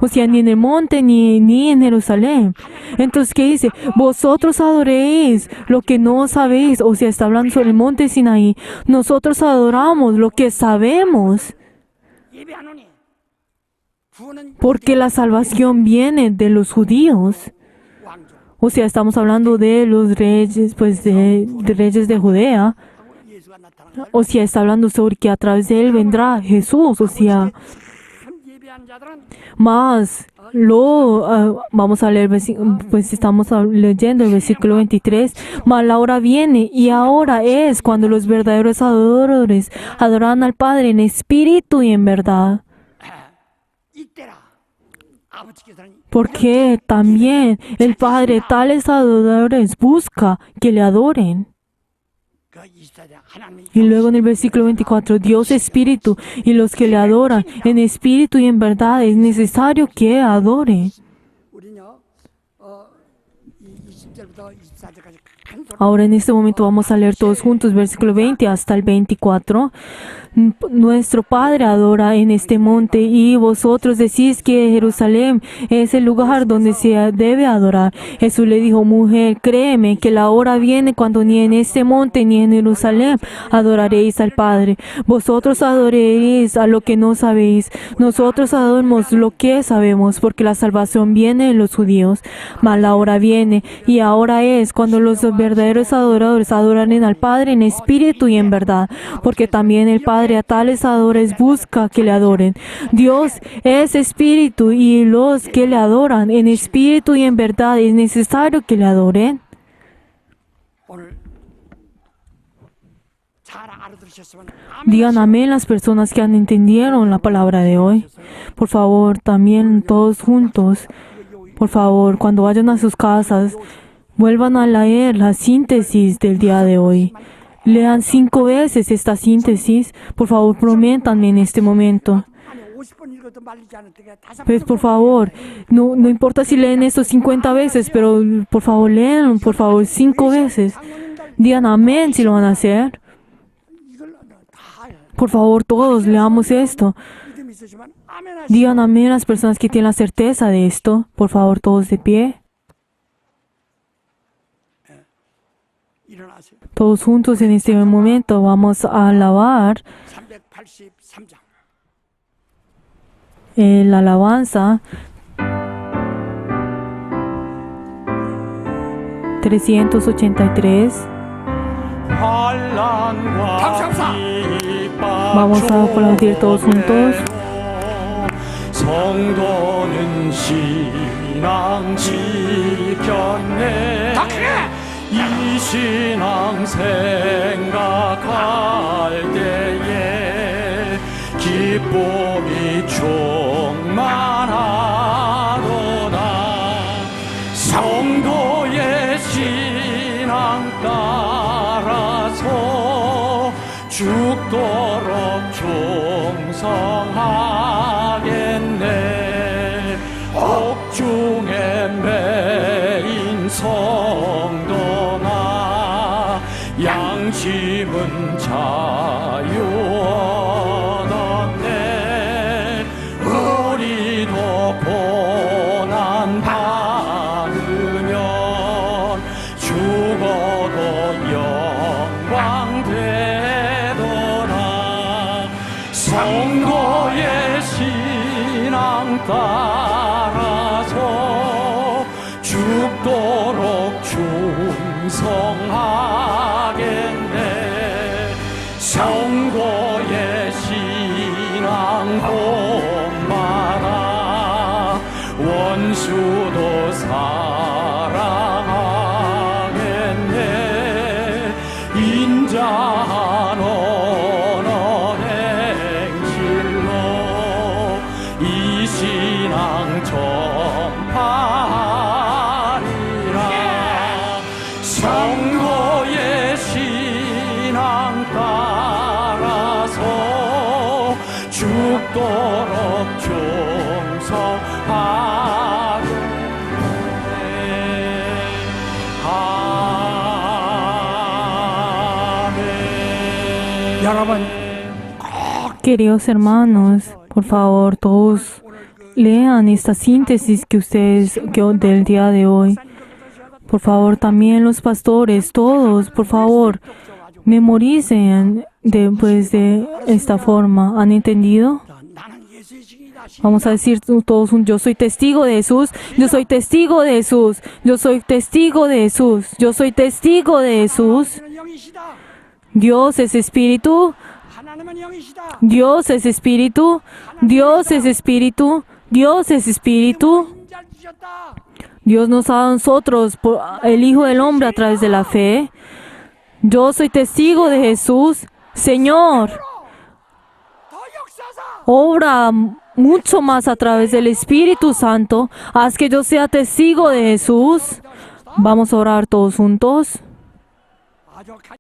O sea, ni en el monte ni en Jerusalén. Entonces, ¿qué dice? Vosotros adoréis lo que no sabéis. O sea, está hablando sobre el monte Sinaí. Nosotros adoramos lo que sabemos. 예배하노니 구원은 Porque la salvación viene de los judíos. 왕족. O sea, estamos hablando de los reyes, de reyes de Judea. 예수가 나타난 걸. O sea, está hablando sobre que a través de él vendrá Jesús. O sea, 참 예배한 자들은 más vamos a leer, estamos leyendo el versículo 23. Mas la hora viene y ahora es cuando los verdaderos adoradores adoran al Padre en espíritu y en verdad. 이때라 아버지께서는 Porque también el Padre tales adoradores busca que le adoren. 그 24절 하나님이 Y luego en el versículo 24, Dios es espíritu y los que le adoran en espíritu y en verdad es necesario que adoren. 우리는요 20절부터 24절까지 큰 소리. Ahora en este momento vamos a leer todos juntos versículo 20 hasta el 24. Nuestro Padre adora en este monte y vosotros decís que Jerusalén es el lugar donde se debe adorar. Jesús le dijo, mujer, créeme que la hora viene cuando ni en este monte ni en Jerusalén adoraréis al Padre. Vosotros adoréis a lo que no sabéis. Nosotros adoramos lo que sabemos, porque la salvación viene de los judíos. Mas la hora viene y ahora es cuando los los verdaderos adoradores adorarán al Padre en espíritu y en verdad, porque también el Padre a tales adoradores busca que le adoren. Dios es espíritu y los que le adoran en espíritu y en verdad es necesario que le adoren. 오늘 잘 알아들으셨으면 Digan amén las personas que han entendieron la palabra de hoy. Por favor, también todos juntos, por favor, cuando vayan a sus casas, vuelvan a leer la síntesis del día de hoy. Lean 5 veces esta síntesis. Por favor, prométanme en este momento. 아니 50번 읽어도 말리지 않을 때가 5번 Pues por favor, no importa si leen esto 50 veces, pero por favor lean, por favor, 5 veces. Digan amén si lo van a hacer. 이걸 다 Por favor, todos leamos esto. 믿음이 있으시면 아멘 하시고 Digan amén las personas que tienen la certeza de esto. Por favor, todos de pie. 일어나세요. Todos juntos en este momento vamos a alabar 383장 la alabanza 383. Vamos a aplaudir todos juntos. 성도는 신앙 지켰네. 이 신앙 생각할 때에 기쁨이 충만하도다. 성도의 신앙 따라서 죽도록 충성하겠네. 옥중에 매인 성도나 양심은 자유 얻었네. 우리도 고난 받으면 죽어도 영광 되도다. 성도의 신앙 따라서 죽도록 충성하겠네. 성도의 신앙 본받아 원수도 사랑하겠네. 인자한 언어 행실로 이 신앙 전파하리라. 성도의 신앙 따라서 죽도록 충성하겠네. 아멘. 여러분 Queridos hermanos, por favor, todos lean esta síntesis que ustedes del día de hoy. Por favor, también los pastores, todos, por favor, memoricen de esta forma. ¿Han entendido? 나는 예수의 증인이다. Vamos a decir todos juntos, yo soy testigo de Jesús, yo soy testigo de Jesús, yo soy testigo de Jesús, yo soy testigo de Jesús. 하나님은 영이시다. Dios es espíritu, 하나님은 영이시다. Dios es espíritu, Dios es espíritu, Dios es espíritu. 인자를 주셨다. Dios nos ha dado a nosotros el Hijo del Hombre a través de la fe. Yo soy testigo de Jesús. Señor, 더 역사사. obra mucho más a través del Espíritu Santo. Haz que yo sea testigo de Jesús. Vamos a orar todos juntos. 아주